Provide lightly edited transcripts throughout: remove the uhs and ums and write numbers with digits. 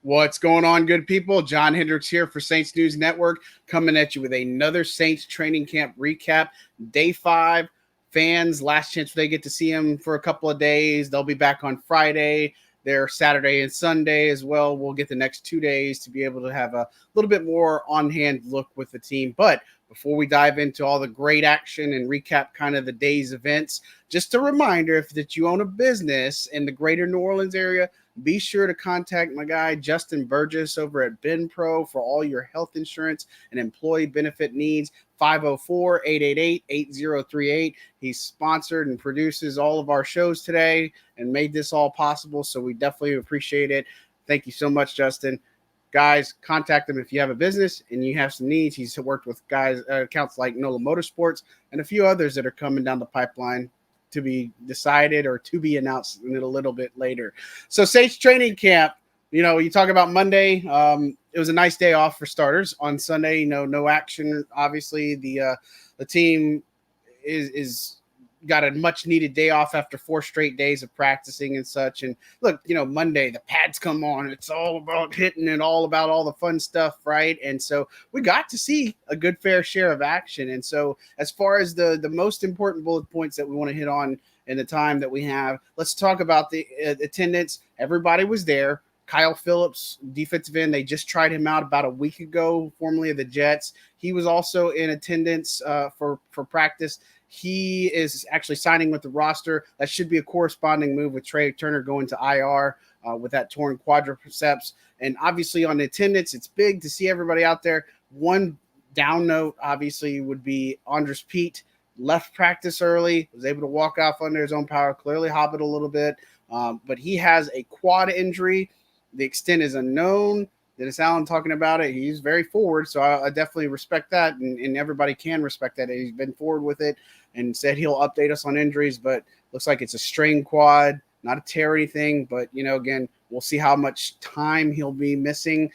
What's going on, good people? John Hendricks here for Saints News Network, coming at you with another Saints training camp recap. Day 5, fans, last chance they get to see them for a couple of days. They'll be back on Friday. They're Saturday and Sunday as well. We'll get the next 2 days to be able to have a little bit more on-hand look with the team. But before we dive into all the great action and recap kind of the day's events, just a reminder, if that you own a business in the greater New Orleans area, be sure to contact my guy, Justin Burgess, over at BenPro for all your health insurance and employee benefit needs. 504-888-8038. He's sponsored and produces all of our shows today and made this all possible, so we definitely appreciate it. Thank you so much, Justin. Guys, contact him if you have a business and you have some needs. He's worked with guys, accounts like NOLA Motorsports and a few others that are coming down the pipeline to be decided or to be announced in a little bit later. So Saints training camp, you talk about Monday. It was a nice day off for starters. On Sunday, no action. Obviously, the team is got a much needed day off after 4 straight days of practicing and such. And look, Monday the pads come on. It's all about hitting and all about all the fun stuff, right? And so we got to see a good fair share of action. And so as far as the most important bullet points that we want to hit on in the time that we have, let's talk about the attendance. Everybody was there. Kyle Phillips, defensive end, they just tried him out about a week ago, formerly of the Jets. He was also in attendance for practice. He is actually signing with the roster. That should be a corresponding move with Trey Turner going to IR with that torn quadriceps. And obviously on the attendance, it's big to see everybody out there. One down note, obviously, would be Andrus Peat. Left practice early, was able to walk off under his own power, clearly hobbled a little bit. But he has a quad injury. The extent is unknown. Dennis Allen talking about it. He's very forward, so I definitely respect that, and everybody can respect that. He's been forward with it and said he'll update us on injuries, but looks like it's a strained quad, not a tear or anything. But, again, we'll see how much time he'll be missing.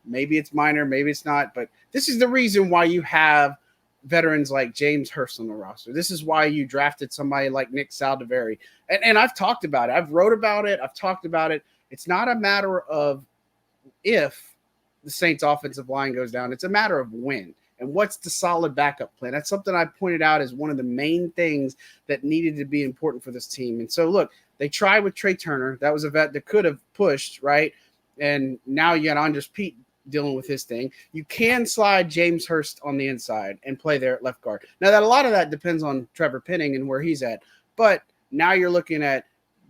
Maybe it's minor, maybe it's not. But this is the reason why you have veterans like James Hurst on the roster. This is why you drafted somebody like Nick Saldiveri. And I've talked about it. I've wrote about it. I've talked about it. It's not a matter of if the Saints offensive line goes down, it's a matter of when and what's the solid backup plan. That's something I pointed out as one of the main things that needed to be important for this team. And so look, they tried with Trey Turner. That was a vet that could have pushed, right? And now you got Andrus Peat dealing with his thing. You can slide James Hurst on the inside and play there at left guard. Now that a lot of that depends on Trevor Penning and where he's at, but now you're looking at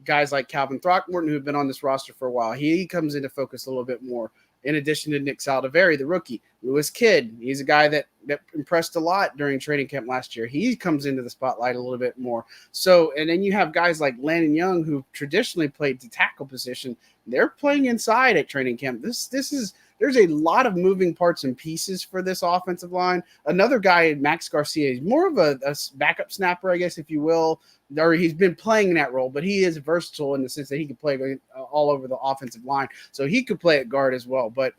guys like Calvin Throckmorton, who've been on this roster for a while. He comes into focus a little bit more, in addition to Nick Saldiveri, the rookie. Lewis Kidd, he's a guy that impressed a lot during training camp last year. He comes into the spotlight a little bit more. So, and then you have guys like Landon Young, who traditionally played the tackle position. They're playing inside at training camp. There's a lot of moving parts and pieces for this offensive line. Another guy, Max Garcia, is more of a backup snapper, I guess, if you will. Or he's been playing that role, but he is versatile in the sense that he can play all over the offensive line. So he could play at guard as well. But,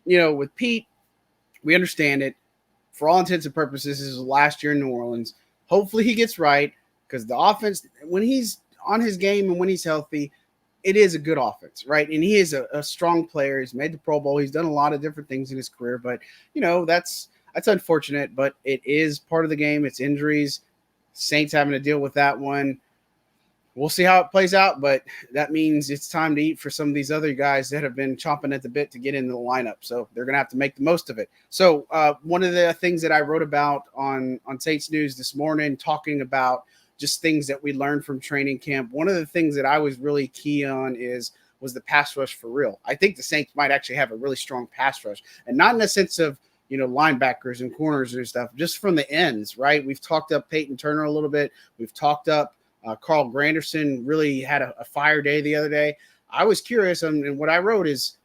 with Pete, we understand it. For all intents and purposes, this is last year in New Orleans. Hopefully he gets right, because the offense, when he's on his game and when he's healthy, it is a good offense, right? And he is a strong player. He's made the Pro Bowl. He's done a lot of different things in his career. But, that's unfortunate. But it is part of the game. It's injuries. Saints having to deal with that one. We'll see how it plays out, but that means it's time to eat for some of these other guys that have been chomping at the bit to get into the lineup. So they're going to have to make the most of it. So one of the things that I wrote about on Saints News this morning, talking about just things that we learned from training camp, one of the things that I was really key on was the pass rush for real. I think the Saints might actually have a really strong pass rush, and not in the sense of linebackers and corners and stuff, just from the ends, right? We've talked up Peyton Turner a little bit. We've talked up Carl Granderson, really had a fire day the other day. I was curious, and what I wrote is,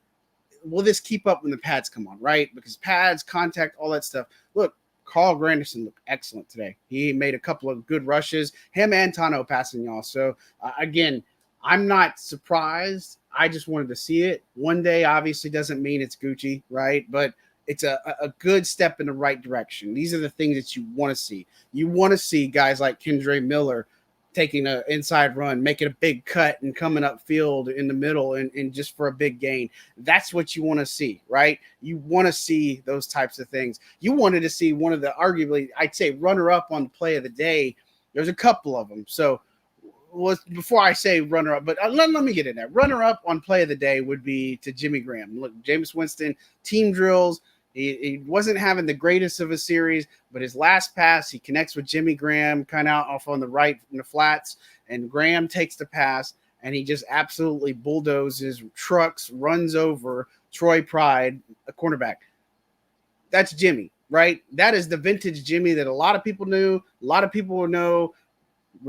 will this keep up when the pads come on, right? Because pads, contact, all that stuff. Look, Carl Granderson looked excellent today. He made a couple of good rushes, him and Tano passing y'all. So, again, I'm not surprised. I just wanted to see it. One day obviously doesn't mean it's Gucci, right? But it's a good step in the right direction. These are the things that you want to see. You want to see guys like Kendre Miller taking an inside run, making a big cut and coming up field in the middle and just for a big gain. That's what you want to see, right? You want to see those types of things. You wanted to see one of the arguably, I'd say, runner-up on the play of the day. There's a couple of them. So before I say runner-up, but let me get in there. Runner-up on play of the day would be to Jimmy Graham. Look, Jameis Winston, team drills. He wasn't having the greatest of a series, but his last pass, he connects with Jimmy Graham kind of off on the right in the flats, and Graham takes the pass, and he just absolutely bulldozes, trucks, runs over Troy Pride, a cornerback. That's Jimmy, right? That is the vintage Jimmy that a lot of people knew. A lot of people will know,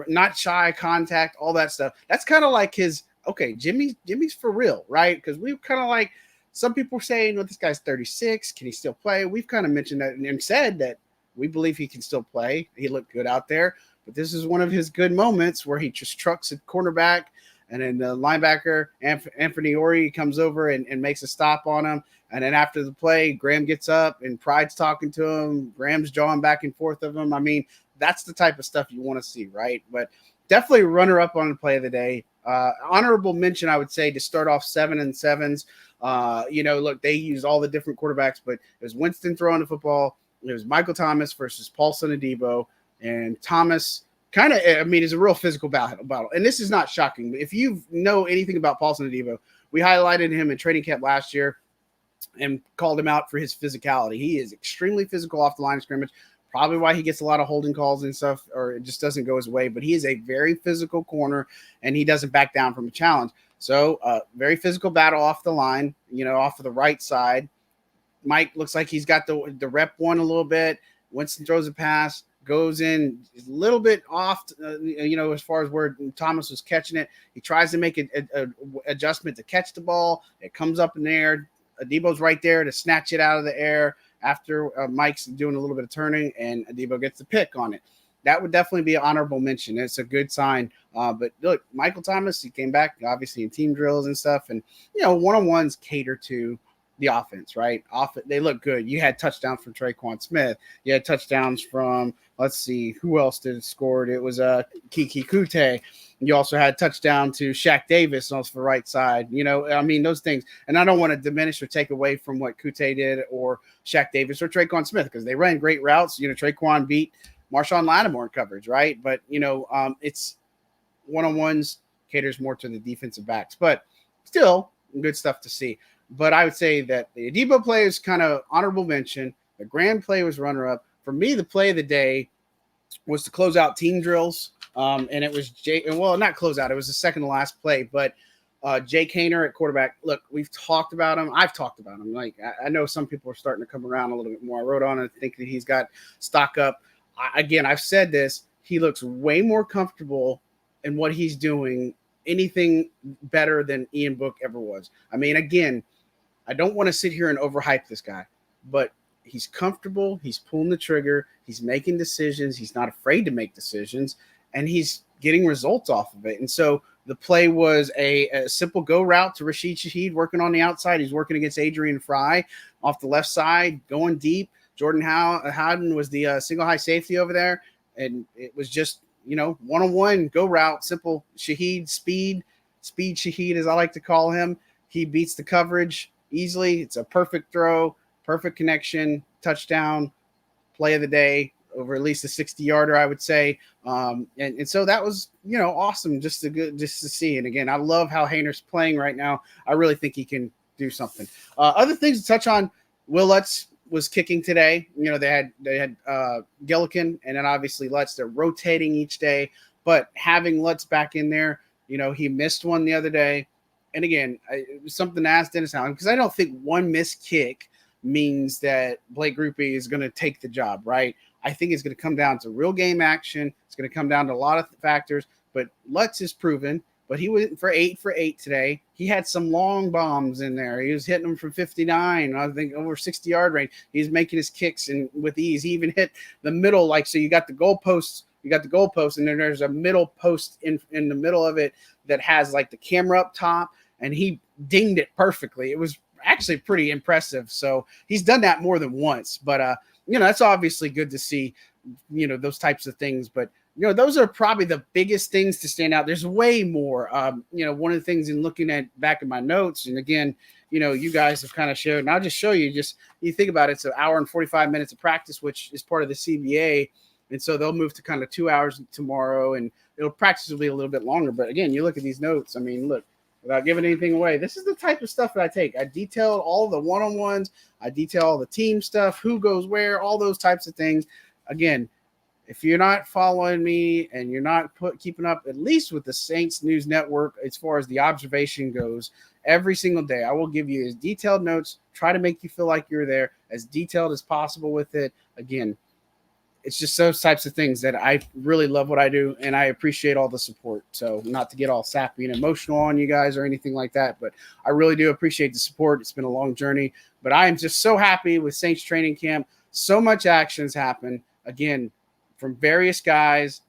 not shy, contact, all that stuff. That's kind of like his, okay, Jimmy's for real, right? Because we kind of like, some people are saying, well, this guy's 36. Can he still play? We've kind of mentioned that and said that we believe he can still play. He looked good out there. But this is one of his good moments where he just trucks a cornerback, and then the linebacker, Anthony Ori, comes over and makes a stop on him. And then after the play, Graham gets up, and Pride's talking to him. Graham's jawing back and forth of him. I mean, that's the type of stuff you want to see, right? But definitely runner-up on the play of the day. Honorable mention, I would say, to start off 7 and 7s. Look, they used all the different quarterbacks, but it was Winston throwing the football. It was Michael Thomas versus Paulson Adebo, and Thomas is a real physical battle. And this is not shocking. But if you know anything about Paulson Adebo, we highlighted him in training camp last year and called him out for his physicality. He is extremely physical off the line of scrimmage. Probably why he gets a lot of holding calls and stuff, or it just doesn't go his way. But he is a very physical corner, and he doesn't back down from a challenge. So very physical battle off the line, off of the right side. Mike looks like he's got the rep one a little bit. Winston throws a pass, goes in a little bit off, as far as where Thomas was catching it. He tries to make an adjustment to catch the ball. It comes up in the air. Adebo's right there to snatch it out of the air after Mike's doing a little bit of turning, and Adebo gets the pick on it. That would definitely be an honorable mention. It's a good sign. But look, Michael Thomas, he came back obviously in team drills and stuff. And, one-on-ones cater to the offense, right? They look good. You had touchdowns from Traquan Smith. You had touchdowns from, let's see, who else did it scored? It was Kiki Kute. You also had touchdown to Shaq Davis off the right side. Those things. And I don't want to diminish or take away from what Kute did or Shaq Davis or Traquan Smith, because they ran great routes. Traquan beat Marshawn Lattimore in coverage, right? But, it's one-on-ones caters more to the defensive backs. But still, good stuff to see. But I would say that the Adebo play is kind of honorable mention. The Graham play was runner-up. For me, the play of the day was to close out team drills. And it was not close out. It was the second to last play. But Jake Haener at quarterback, look, we've talked about him. I've talked about him. Like, I know some people are starting to come around a little bit more. I wrote on it, think that he's got stock up. Again, I've said this. He looks way more comfortable in what he's doing, anything better than Ian Book ever was. I mean, again, I don't want to sit here and overhype this guy, but he's comfortable. He's pulling the trigger. He's making decisions. He's not afraid to make decisions, and he's getting results off of it. And so the play was a simple go route to Rashid Shaheed working on the outside. He's working against Adrian Fry off the left side, going deep. Jordan Howden was the single high safety over there, and it was just, one-on-one go route, simple Shaheed speed Shaheed, as I like to call him. He beats the coverage easily. It's a perfect throw, perfect connection, touchdown, play of the day, over at least a 60-yarder, I would say. And so that was, awesome just to see. And again, I love how Haener's playing right now. I really think he can do something. Other things to touch on, Will Lutz was kicking today. They had Gillikin and then obviously Lutz. They're rotating each day, but having Lutz back in there, he missed one the other day. And again, it was something to ask Dennis Allen, because I don't think one missed kick means that Blake Grupe is going to take the job, right? I think it's going to come down to real game action. It's going to come down to a lot of factors, but Lutz is proven. But he went for 8 for 8 today. He had some long bombs in there. He was hitting them from 59, I think over 60-yard range. He's making his kicks and with ease. He even hit the middle, so you got the goalposts. And then there's a middle post in the middle of it that has the camera up top, and he dinged it perfectly. It was actually pretty impressive. So he's done that more than once. But that's obviously good to see, those types of things. But those are probably the biggest things to stand out. There's way more. One of the things in looking at back in my notes, and again, you guys have kind of showed, and I'll just show you. Just you think about it, it's an hour and 45 minutes of practice, which is part of the CBA, and so they'll move to kind of 2 hours tomorrow, and practice will be a little bit longer. But again, you look at these notes. I mean, look, without giving anything away, this is the type of stuff that I take. I detailed all the one-on-ones. I detail all the team stuff, who goes where, all those types of things. Again, if you're not following me and you're not keeping up at least with the Saints News Network as far as the observation goes, every single day I will give you as detailed notes, try to make you feel like you're there, as detailed as possible with it. Again, it's just those types of things that I really love what I do, and I appreciate all the support. So not to get all sappy and emotional on you guys or anything like that, but I really do appreciate the support. It's been a long journey, but I am just so happy with Saints training camp. So much actions happen, again, from various guys,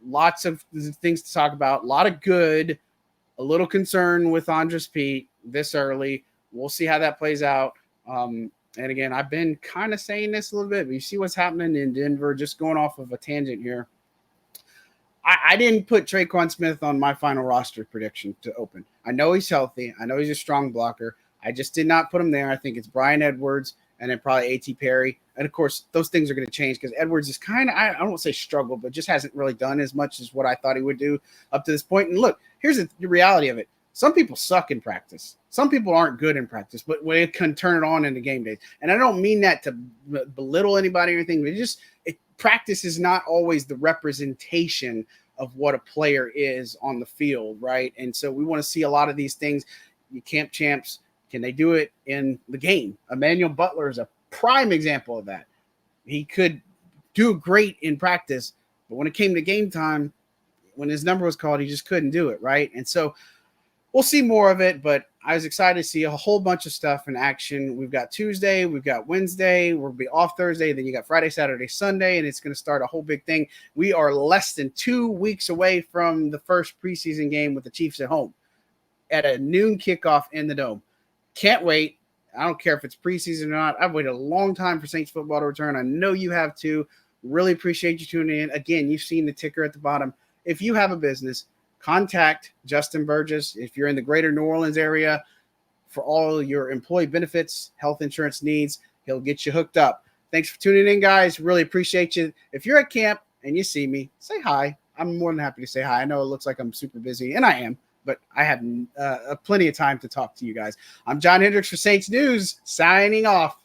lots of things to talk about, a lot of good, a little concern with Andrus Peat this early. We'll see how that plays out. And again, I've been kind of saying this a little bit, but you see what's happening in Denver, just going off of a tangent here. I didn't put Traquan Smith on my final roster prediction to open. I know he's healthy. I know he's a strong blocker. I just did not put him there. I think it's Brian Edwards and then probably A.T. Perry. And, of course, those things are going to change because Edwards is kind of, I don't want to say struggle, but just hasn't really done as much as what I thought he would do up to this point. And, look, here's the reality of it. Some people suck in practice. Some people aren't good in practice, but when it can turn it on in the game days. And I don't mean that to belittle anybody or anything, but practice is not always the representation of what a player is on the field, right? And so we want to see a lot of these things. You camp champs, can they do it in the game? Emmanuel Butler is a prime example of that. He could do great in practice, but when it came to game time, when his number was called, he just couldn't do it, right? And so we'll see more of it, but I was excited to see a whole bunch of stuff in action. We've got Tuesday, we've got Wednesday, we'll be off Thursday, then you got Friday, Saturday, Sunday, and it's going to start a whole big thing. We are less than 2 weeks away from the first preseason game with the Chiefs at home at a noon kickoff in the Dome. Can't wait. I don't care if it's preseason or not. I've waited a long time for Saints football to return. I know you have too. Really appreciate you tuning in. Again, you've seen the ticker at the bottom. If you have a business, contact Justin Burgess if you're in the greater New Orleans area for all your employee benefits, health insurance needs. He'll get you hooked up. Thanks for tuning in, guys. Really appreciate you. If you're at camp and you see me, say hi. I'm more than happy to say hi. I know it looks like I'm super busy, and I am, but I have plenty of time to talk to you guys. I'm John Hendricks for Saints News, signing off.